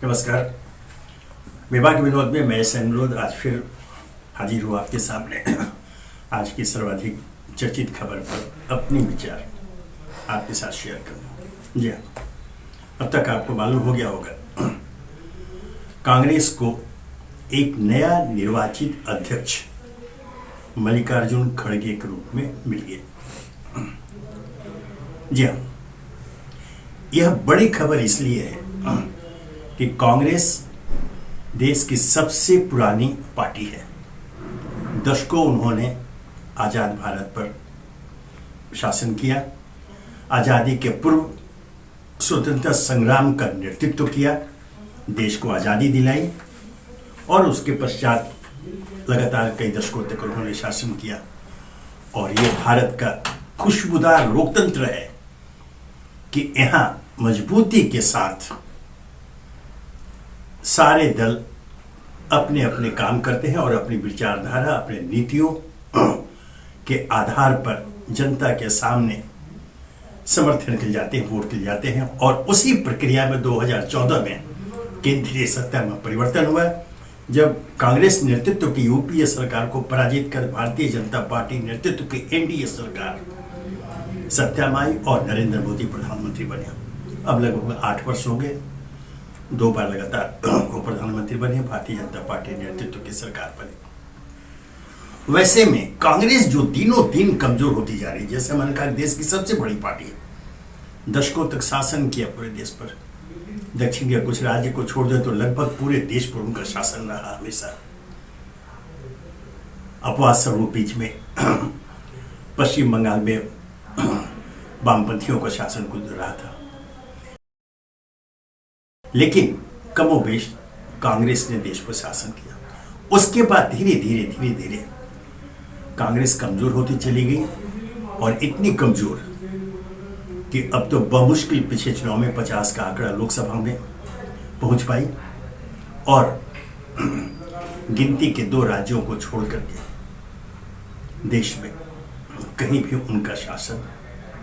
नमस्कार। विभाग विनोद में मैं अनुरोध आज फिर हाजिर हुआ आपके सामने आज की सर्वाधिक चर्चित खबर पर अपनी विचार आपके साथ शेयर करना। जी हाँ, अब तक आपको मालूम हो गया होगा कांग्रेस को एक नया निर्वाचित अध्यक्ष मल्लिकार्जुन खड़गे के रूप में मिल गया। जी हाँ, यह बड़ी खबर इसलिए है कि कांग्रेस देश की सबसे पुरानी पार्टी है। दशकों उन्होंने आज़ाद भारत पर शासन किया, आज़ादी के पूर्व स्वतंत्रता संग्राम का नेतृत्व किया, देश को आज़ादी दिलाई और उसके पश्चात लगातार कई दशकों तक उन्होंने शासन किया। और ये भारत का खुशबूदार लोकतंत्र है कि यहाँ मजबूती के साथ सारे दल अपने अपने काम करते हैं और अपनी विचारधारा, अपने नीतियों के आधार पर जनता के सामने समर्थन के जाते हैं, वोट के जाते हैं। और उसी प्रक्रिया में 2014 में केंद्रीय सत्ता में परिवर्तन हुआ, जब कांग्रेस नेतृत्व की यूपीए सरकार को पराजित कर भारतीय जनता पार्टी नेतृत्व की एनडीए सरकार सत्ता में आई और नरेंद्र मोदी प्रधानमंत्री बने। अब लगभग 8 वर्ष हो गए, 2 बार लगातार वो प्रधानमंत्री बने, भारतीय जनता पार्टी नेतृत्व की सरकार बनी। वैसे में कांग्रेस जो दिनों दिन कमजोर होती जा रही है, जैसे मैंने कहा देश की सबसे बड़ी पार्टी है, दशकों तक शासन किया पूरे देश पर। दक्षिण के कुछ राज्य को छोड़ दे तो लगभग पूरे देश पर उनका शासन रहा हमेशा। अपवाद स्वरूप बीच में पश्चिम बंगाल में वामपंथियों का शासन गुजर रहा था, लेकिन कमोबेश कांग्रेस ने देश पर शासन किया। उसके बाद धीरे धीरे कांग्रेस कमजोर होती चली गई और इतनी कमजोर कि अब तो बमुश्किल पिछले चुनाव में 50 का आंकड़ा लोकसभा में पहुंच पाई और गिनती के 2 राज्यों को छोड़कर के देश में कहीं भी उनका शासन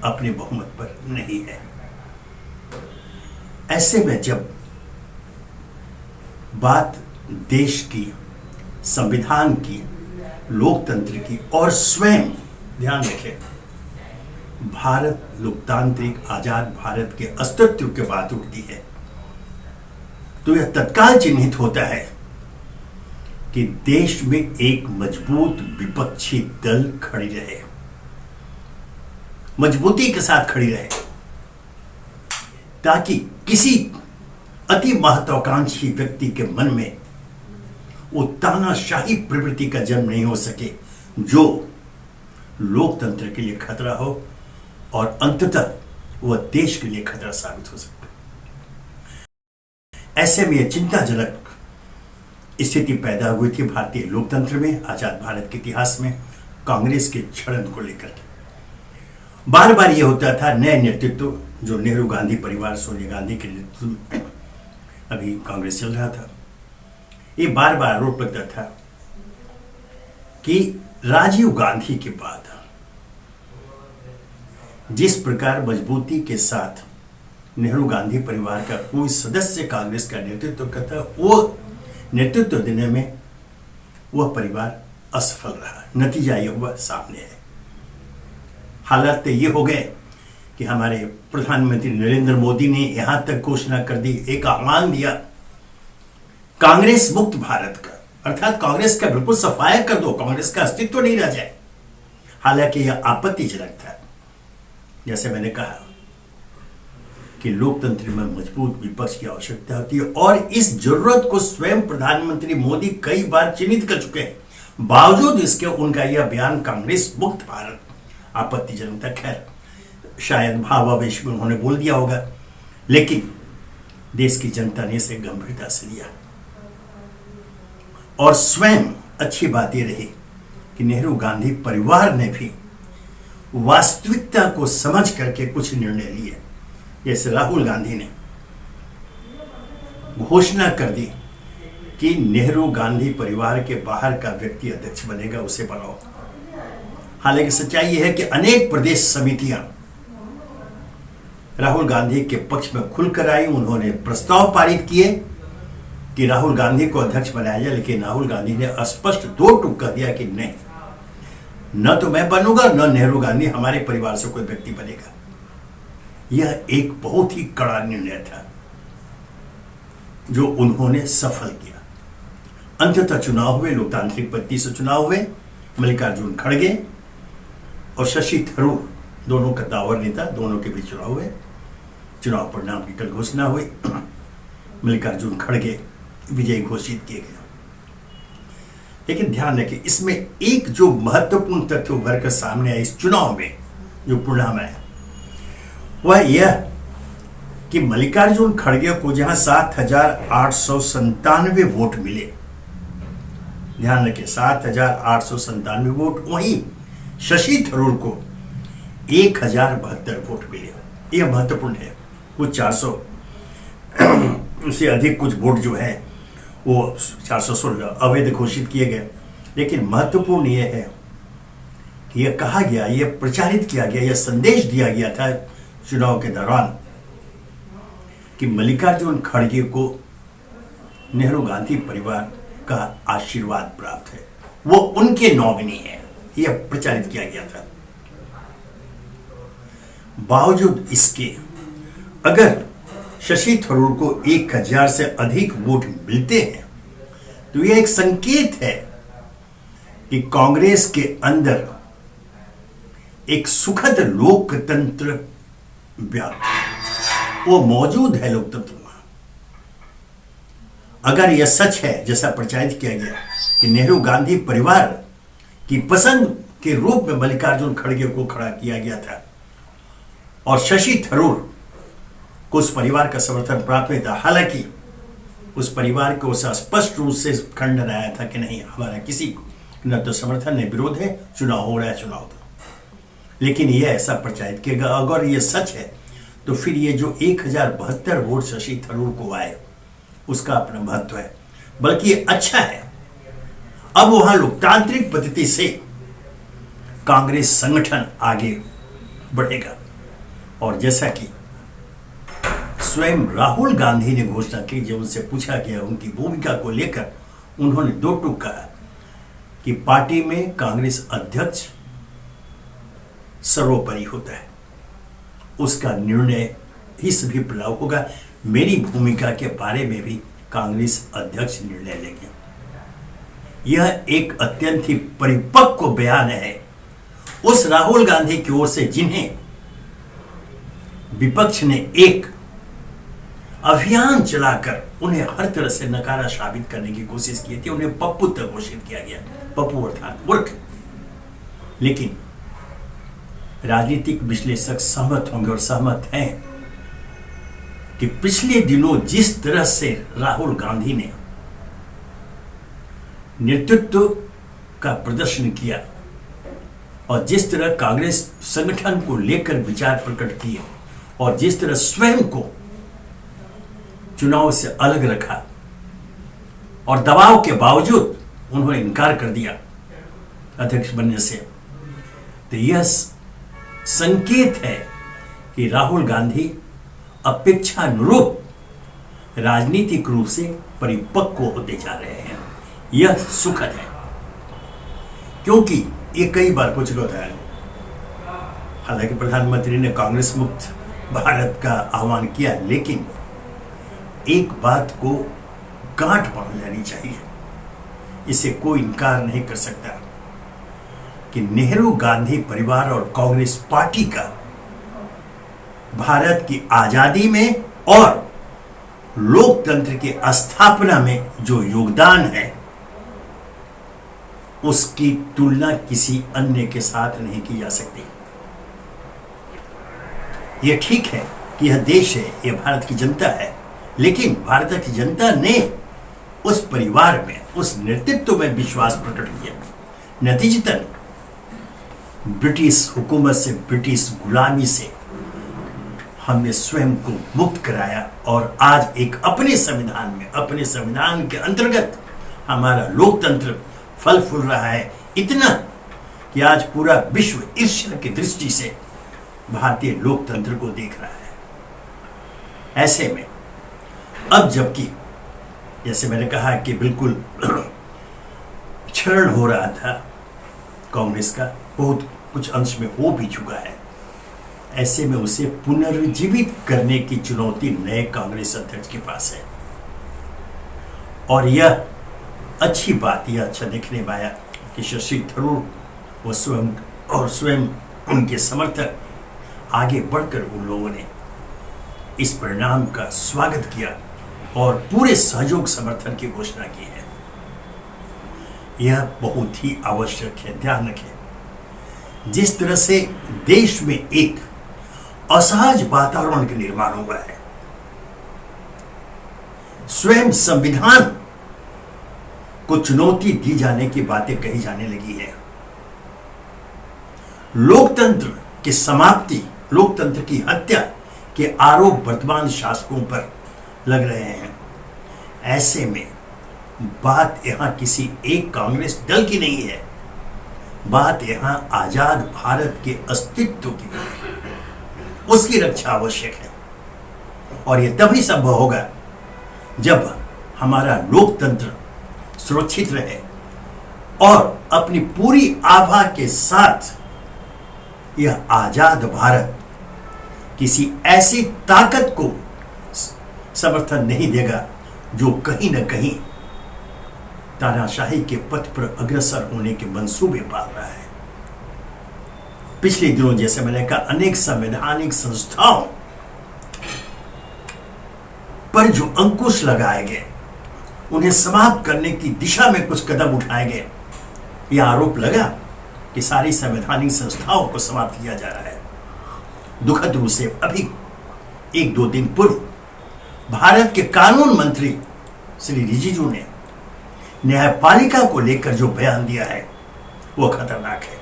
अपने बहुमत पर नहीं है। ऐसे में जब बात देश की, संविधान की, लोकतंत्र की और स्वयं ध्यान रखें भारत लोकतांत्रिक आजाद भारत के अस्तित्व की बात उठती है, तो यह तत्काल चिन्हित होता है कि देश में एक मजबूत विपक्षी दल खड़ी रहे, मजबूती के साथ खड़ी रहे, ताकि किसी अति महत्वाकांक्षी व्यक्ति के मन में वो तानाशाही प्रवृत्ति का जन्म नहीं हो सके जो लोकतंत्र के लिए खतरा हो और अंततः वह देश के लिए खतरा साबित हो सकता है। ऐसे में यह चिंताजनक स्थिति पैदा हुई थी भारतीय लोकतंत्र में, आजाद भारत के इतिहास में कांग्रेस के क्षरण को लेकर। बार बार यह होता था, नए नेतृत्व जो नेहरू गांधी परिवार, सोनिया गांधी के नेतृत्व में अभी कांग्रेस चल रहा था, ये बार बार आरोप लगता था कि राजीव गांधी के बाद जिस प्रकार मजबूती के साथ नेहरू गांधी परिवार का कोई सदस्य कांग्रेस का नेतृत्व करता, वो नेतृत्व देने में वह परिवार असफल रहा। नतीजा यह हुआ सामने है। हालात ये हो गए कि हमारे प्रधानमंत्री नरेंद्र मोदी ने यहां तक घोषणा कर दी, एक आह्वान दिया कांग्रेस मुक्त भारत का, अर्थात कांग्रेस का बिल्कुल सफाया कर दो, कांग्रेस का अस्तित्व नहीं रह जाए। हालांकि यह आपत्तिजनक था। जैसे मैंने कहा कि लोकतंत्र में मजबूत विपक्ष की आवश्यकता होती है और इस जरूरत को स्वयं प्रधानमंत्री मोदी कई बार चिन्हित कर चुके हैं। बावजूद इसके उनका यह बयान कांग्रेस मुक्त भारत आपत्तिजनक था। खैर, शायद भावावेश में उन्होंने बोल दिया होगा, लेकिन देश की जनता ने इसे गंभीरता से लिया। और स्वयं अच्छी बात यह रही कि नेहरू गांधी परिवार ने भी वास्तविकता को समझ करके कुछ निर्णय लिए। जैसे राहुल गांधी ने घोषणा कर दी कि नेहरू गांधी परिवार के बाहर का व्यक्ति अध्यक्ष बनेगा, उसे बनाओ। हालांकि सच्चाई यह है कि अनेक प्रदेश समितियां राहुल गांधी के पक्ष में खुलकर आई, उन्होंने प्रस्ताव पारित किए कि राहुल गांधी को अध्यक्ष बनाया जाए, लेकिन राहुल गांधी ने स्पष्ट दो टूक कर दिया कि नहीं, न तो मैं बनूंगा न नेहरू गांधी हमारे परिवार से कोई व्यक्ति बनेगा। यह एक बहुत ही कड़ा निर्णय था जो उन्होंने सफल किया। अंततः चुनाव हुए, लोकतांत्रिक पद्धति से चुनाव हुए। मल्लिकार्जुन खड़गे और शशि थरूर दोनों कद्दावर नेता, दोनों के बीच चुनाव हुए। चुनाव परिणाम की कल घोषणा हुई। मल्लिकार्जुन खड़गे विजयी घोषित किए गए। लेकिन ध्यान रखें, इसमें एक जो महत्वपूर्ण तथ्य उभर कर सामने आया इस चुनाव में, जो परिणाम आया वह यह कि मल्लिकार्जुन खड़गे को जहां 7,897 वोट मिले, ध्यान रखें 7,897 वोट, वहीं शशि थरूर को 1,072 वोट मिले। यह महत्वपूर्ण है। कुछ 400 उससे अधिक कुछ वोट जो है वो 416 अवैध घोषित किए गए। लेकिन महत्वपूर्ण यह है कि यह कहा गया, यह प्रचारित किया गया, यह संदेश दिया गया था चुनाव के दौरान कि मल्लिकार्जुन खड़गे को नेहरू गांधी परिवार का आशीर्वाद प्राप्त है, वो उनके नॉमिनी है, यह प्रचारित किया गया था। बावजूद इसके अगर शशि थरूर को 1,000 से अधिक वोट मिलते हैं तो यह एक संकेत है कि कांग्रेस के अंदर एक सुखद लोकतंत्र व्याप्त है, वो मौजूद है लोकतंत्र में। अगर यह सच है जैसा प्रचारित किया गया कि नेहरू गांधी परिवार की पसंद के रूप में मल्लिकार्जुन खड़गे को खड़ा किया गया था और शशि थरूर को उस परिवार का समर्थन प्राप्त नहीं था, हालांकि उस परिवार को स्पष्ट रूप से खंडन आया था कि नहीं, हमारा किसी न तो समर्थन न विरोध है, चुनाव हो रहा है, चुनाव था। लेकिन यह ऐसा प्रचारित किया गया। अगर यह सच है तो फिर ये जो 1,072 वोट शशि थरूर को आए उसका अपना महत्व है, बल्कि ये अच्छा है। अब वहां लोकतांत्रिक पद्धति से कांग्रेस संगठन आगे बढ़ेगा। और जैसा कि स्वयं राहुल गांधी ने घोषणा की, जब उनसे पूछा गया उनकी भूमिका को लेकर, उन्होंने दो टूक कहा कि पार्टी में कांग्रेस अध्यक्ष सर्वोपरि होता है, उसका निर्णय ही सभी पर लागू होगा। मेरी भूमिका के बारे में भी कांग्रेस अध्यक्ष निर्णय लेंगे। यह एक अत्यंत ही परिपक्व बयान है उस राहुल गांधी की ओर से जिन्हें विपक्ष ने एक अभियान चलाकर उन्हें हर तरह से नकारा साबित करने की कोशिश की थी। उन्हें पप्पू तक घोषित किया गया, पप्पू अर्थात मूर्ख। लेकिन राजनीतिक विश्लेषक सहमत होंगे और सहमत हैं कि पिछले दिनों जिस तरह से राहुल गांधी ने नेतृत्व का प्रदर्शन किया और जिस तरह कांग्रेस संगठन को लेकर विचार प्रकट किए और जिस तरह स्वयं को चुनाव से अलग रखा और दबाव के बावजूद उन्होंने इनकार कर दिया अध्यक्ष बनने से, तो यह संकेत है कि राहुल गांधी अपेक्षानुरूप राजनीतिक रूप से परिपक्व होते जा रहे हैं। यह सुखद है, क्योंकि ये कई बार हो चुका था। हालांकि प्रधानमंत्री ने कांग्रेस मुक्त भारत का आह्वान किया, लेकिन एक बात को गांठ बांध लेनी चाहिए, इसे कोई इनकार नहीं कर सकता कि नेहरू गांधी परिवार और कांग्रेस पार्टी का भारत की आजादी में और लोकतंत्र की स्थापना में जो योगदान है उसकी तुलना किसी अन्य के साथ नहीं की जा सकती। यह ठीक है कि यह देश है, यह भारत की जनता है, लेकिन भारत की जनता ने उस परिवार में, उस नेतृत्व में विश्वास प्रकट किया। नतीजतन ब्रिटिश हुकूमत से, ब्रिटिश गुलामी से हमने स्वयं को मुक्त कराया और आज एक अपने संविधान में, अपने संविधान के अंतर्गत हमारा लोकतंत्र फल फूल रहा है, इतना कि आज पूरा विश्व ईर्ष्या की दृष्टि से भारतीय लोकतंत्र को देख रहा है। ऐसे में अब जबकि जैसे मैंने कहा कि बिल्कुल क्षरण हो रहा था कांग्रेस का, बहुत कुछ अंश में हो भी चुका है। ऐसे में उसे पुनर्जीवित करने की चुनौती नए कांग्रेस अध्यक्ष के पास है। और यह अच्छी बात, यह अच्छा देखने पाया कि शशि थरूर व स्वयं उनके समर्थक आगे बढ़कर उन लोगों ने इस परिणाम का स्वागत किया और पूरे सहयोग समर्थन की घोषणा की है। यह बहुत ही आवश्यक है। ध्यान रखें, जिस तरह से देश में एक असहज वातावरण का निर्माण हुआ है, स्वयं संविधान को चुनौती दी जाने की बातें कही जाने लगी है, लोकतंत्र की समाप्ति, लोकतंत्र की हत्या के आरोप वर्तमान शासकों पर लग रहे हैं। ऐसे में बात यहां किसी एक कांग्रेस दल की नहीं है, बात यहां आजाद भारत के अस्तित्व की है। उसकी रक्षा आवश्यक है और यह तभी संभव होगा जब हमारा लोकतंत्र सुरक्षित रहे और अपनी पूरी आभा के साथ यह आजाद भारत किसी ऐसी ताकत को समर्थन नहीं देगा जो कहीं न कहीं तानाशाही के पथ पर अग्रसर होने के मंसूबे पाल रहा है। पिछले दिनों जैसे मैंने कहा, अनेक संवैधानिक संस्थाओं पर जो अंकुश लगाए गए, उन्हें समाप्त करने की दिशा में कुछ कदम उठाए गए। यह आरोप लगा कि सारी संवैधानिक संस्थाओं को समाप्त किया जा रहा है। दुखद रूप से अभी 1-2 दिन पूर्व भारत के कानून मंत्री श्री रिजिजू ने न्यायपालिका को लेकर जो बयान दिया है वो खतरनाक है।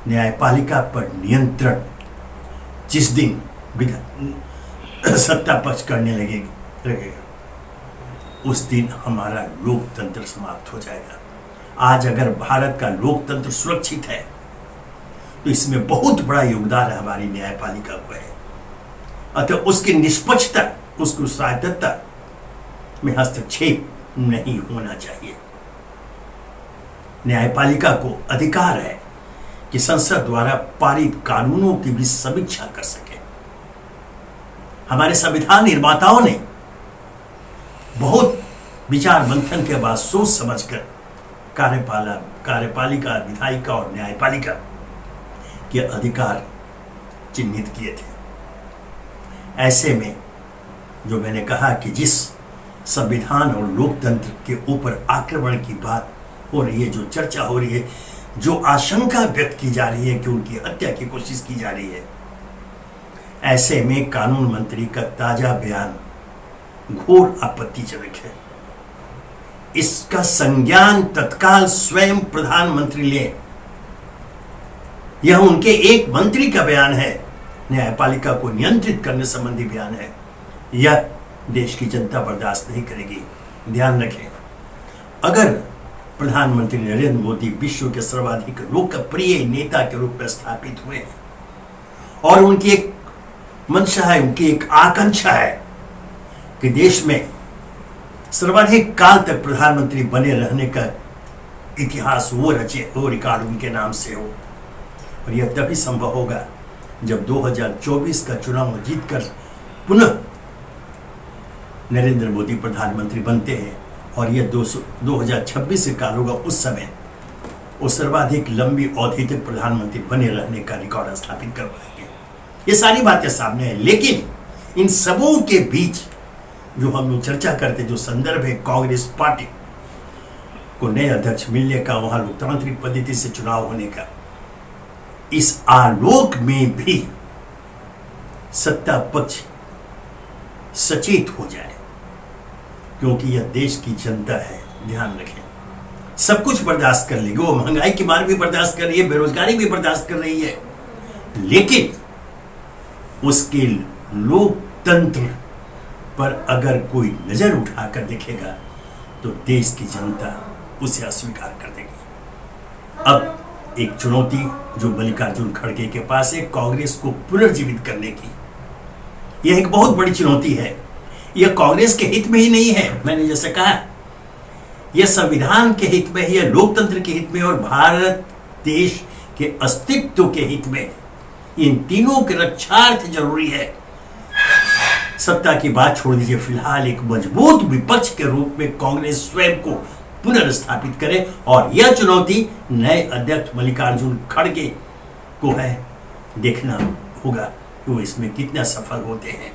न्यायपालिका पर नियंत्रण जिस दिन सत्ता पक्ष करने लगेगा, उस दिन हमारा लोकतंत्र समाप्त हो जाएगा। आज अगर भारत का लोकतंत्र सुरक्षित है तो इसमें बहुत बड़ा योगदान हमारी न्यायपालिका को है। अतः उसकी निष्पक्षता, उसकी स्वायत्तता में हस्तक्षेप नहीं होना चाहिए। न्यायपालिका को अधिकार है कि संसद द्वारा पारित कानूनों की भी समीक्षा कर सके। हमारे संविधान निर्माताओं ने बहुत विचार मंथन के बाद सोच समझकर कार्यपालिका, विधायिका और न्यायपालिका के अधिकार चिन्हित किए थे। ऐसे में जो मैंने कहा कि जिस संविधान और लोकतंत्र के ऊपर आक्रमण की बात हो रही है, जो चर्चा हो रही है, जो आशंका व्यक्त की जा रही है कि उनकी हत्या की कोशिश की जा रही है, ऐसे में कानून मंत्री का ताजा बयान घोर आपत्तिजनक है। इसका संज्ञान तत्काल स्वयं प्रधानमंत्री ले। यह उनके एक मंत्री का बयान है, न्यायपालिका को नियंत्रित करने संबंधी बयान है। यह देश की जनता बर्दाश्त नहीं करेगी। ध्यान रखें, अगर प्रधानमंत्री नरेंद्र मोदी विश्व के सर्वाधिक लोकप्रिय नेता के रूप में स्थापित हुए हैं और उनकी एक मंशा है, उनकी एक आकांक्षा है कि देश में सर्वाधिक काल तक प्रधानमंत्री बने रहने का इतिहास वो रचे, वो रिकॉर्ड उनके नाम से हो। और यह तभी संभव होगा जब 2024 का चुनाव जीतकर पुनः नरेंद्र मोदी प्रधानमंत्री बनते हैं और यह 2026 से काल होगा। उस समय वो सर्वाधिक लंबी अवधि तक प्रधानमंत्री बने रहने का रिकॉर्ड स्थापित करवाएंगे। ये सारी बातें सामने हैं, लेकिन इन सबों के बीच जो हम लोग चर्चा करते, जो संदर्भ है कांग्रेस पार्टी को नए अध्यक्ष मिलने का, वहां लोकतांत्रिक पद्धति से चुनाव होने का, इस आलोक में भी सत्ता पक्ष सचेत हो जाए, क्योंकि यह देश की जनता है। ध्यान रखें, सब कुछ बर्दाश्त कर लेगी, वो महंगाई की मार भी बर्दाश्त कर रही है, बेरोजगारी भी बर्दाश्त कर रही है, लेकिन उसके लोकतंत्र पर अगर कोई नजर उठाकर देखेगा तो देश की जनता उसे अस्वीकार कर देगी। अब एक चुनौती जो मल्लिकार्जुन खड़गे के पास है, कांग्रेस को पुनर्जीवित करने की, यह एक बहुत बड़ी चुनौती है। यह कांग्रेस के हित में ही नहीं है, मैंने जैसे कहा, यह संविधान के हित में, यह लोकतंत्र के हित में और भारत देश के अस्तित्व के हित में। इन तीनों के रक्षार्थ जरूरी है। सत्ता की बात छोड़ दीजिए, फिलहाल एक मजबूत विपक्ष के रूप में कांग्रेस स्वयं को पुनर्स्थापित करे, और यह चुनौती नए अध्यक्ष मल्लिकार्जुन खड़गे को है। देखना होगा कि वो इसमें कितना सफल होते हैं।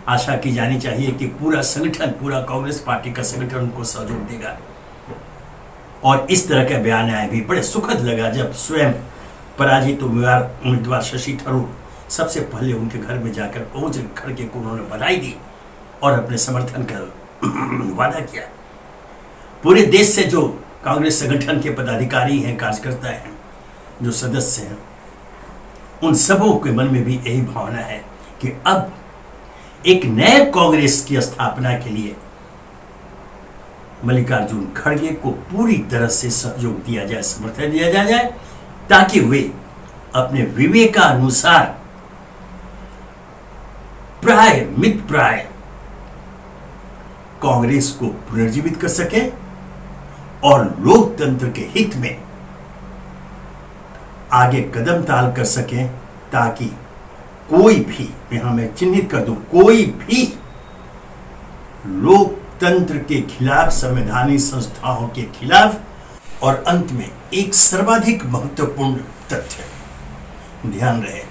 आशा की जानी चाहिए कि पूरा संगठन, पूरा कांग्रेस पार्टी का संगठन उनको सहयोग देगा। और इस तरह का बयान आया भी बड़े सुखद लगा जब स्वयं पराजित उम्मीदवार शशि थरूर सबसे पहले उनके घर में जाकर पहुंच खड़गे को उन्होंने बधाई दी और अपने समर्थन का वादा किया। पूरे देश से जो कांग्रेस संगठन के पदाधिकारी हैं, कार्यकर्ता हैं, जो सदस्य हैं, उन सबों के मन में भी यही भावना है कि अब एक नए कांग्रेस की स्थापना के लिए मल्लिकार्जुन खड़गे को पूरी तरह से सहयोग दिया जाए, समर्थन दिया जाए, ताकि वे अपने विवेकानुसार मित प्राय कांग्रेस को पुनर्जीवित कर सके और लोकतंत्र के हित में आगे कदम ताल कर सके, ताकि कोई भी, यहां मैं चिन्हित कर दूं, कोई भी लोकतंत्र के खिलाफ, संवैधानिक संस्थाओं के खिलाफ। और अंत में एक सर्वाधिक महत्वपूर्ण तथ्य ध्यान रहे,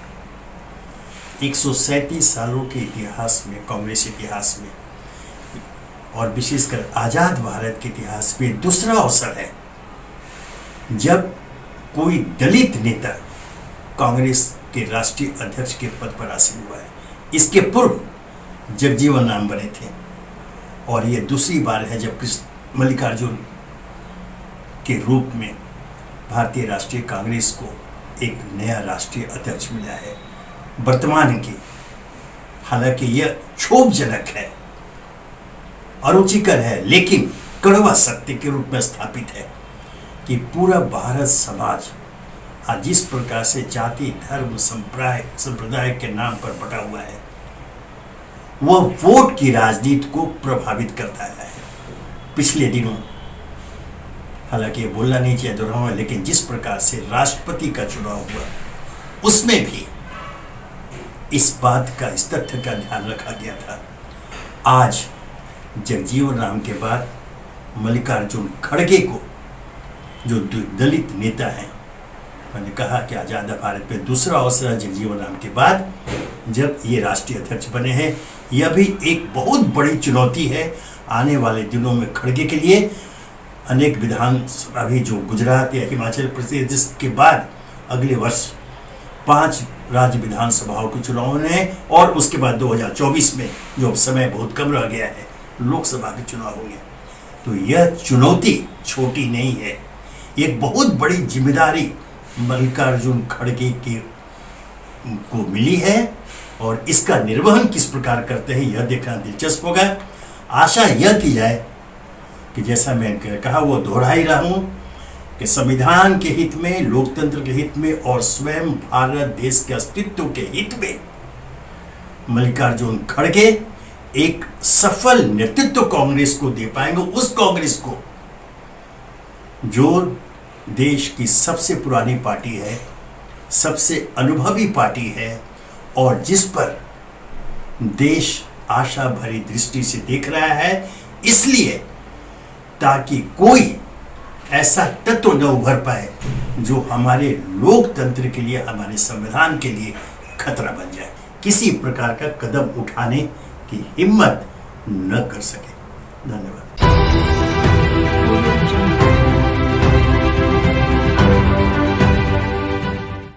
137 सालों के इतिहास में, कांग्रेस इतिहास में और विशेषकर आजाद भारत के इतिहास में दूसरा अवसर है जब कोई दलित नेता कांग्रेस के राष्ट्रीय अध्यक्ष के पद पर आसीन हुआ है। इसके पूर्व जगजीवन राम बने थे और यह दूसरी बार है जब मल्लिकार्जुन के रूप में भारतीय राष्ट्रीय कांग्रेस को एक नया राष्ट्रीय अध्यक्ष मिला है वर्तमान की। हालांकि यह क्षोभजनक है, अरुचिकर है, लेकिन कड़वा सत्य के रूप में स्थापित है कि पूरा भारत समाज आज जिस प्रकार से जाति, धर्म, संप्रदाय के नाम पर बटा हुआ है, वह वोट की राजनीति को प्रभावित करता है। पिछले दिनों, हालांकि ये बोलना नहीं चाहिए दोहराऊंगा, लेकिन जिस प्रकार से राष्ट्रपति का चुनाव हुआ, उसमें भी इस बात का, इस तथ्य का ध्यान रखा गया था। आज जगजीवन राम के बाद मल्लिकार्जुन खड़गे को, जो दलित नेता हैं, मैंने कहा कि आजाद भारत में दूसरा अवसर है जगजीवन राम के बाद जब ये राष्ट्रीय अध्यक्ष बने हैं। यह भी एक बहुत बड़ी चुनौती है आने वाले दिनों में खड़गे के लिए। अनेक विधानसभा भी, जो गुजरात या हिमाचल प्रदेश के बाद अगले वर्ष 5 राज्य विधानसभाओं के चुनाव होने हैं और उसके बाद 2024 में, जो समय बहुत कम रह गया है, लोकसभा के चुनाव होंगे। तो यह चुनौती छोटी नहीं है, एक बहुत बड़ी जिम्मेदारी मल्लिकार्जुन खड़गे को मिली है और इसका निर्वहन किस प्रकार करते हैं यह देखना दिलचस्प होगा। आशा यह की जाए कि जैसा मैंने कहा, वो दोहरा ही रहा हूं कि संविधान के हित में, लोकतंत्र के हित में और स्वयं भारत देश के अस्तित्व के हित में मल्लिकार्जुन खड़गे एक सफल नेतृत्व कांग्रेस को दे पाएंगे। उस कांग्रेस को जो देश की सबसे पुरानी पार्टी है, सबसे अनुभवी पार्टी है और जिस पर देश आशा भरी दृष्टि से देख रहा है, इसलिए ताकि कोई ऐसा तत्व न उभर पाए जो हमारे लोकतंत्र के लिए, हमारे संविधान के लिए खतरा बन जाए, किसी प्रकार का कदम उठाने की हिम्मत न कर सके। धन्यवाद।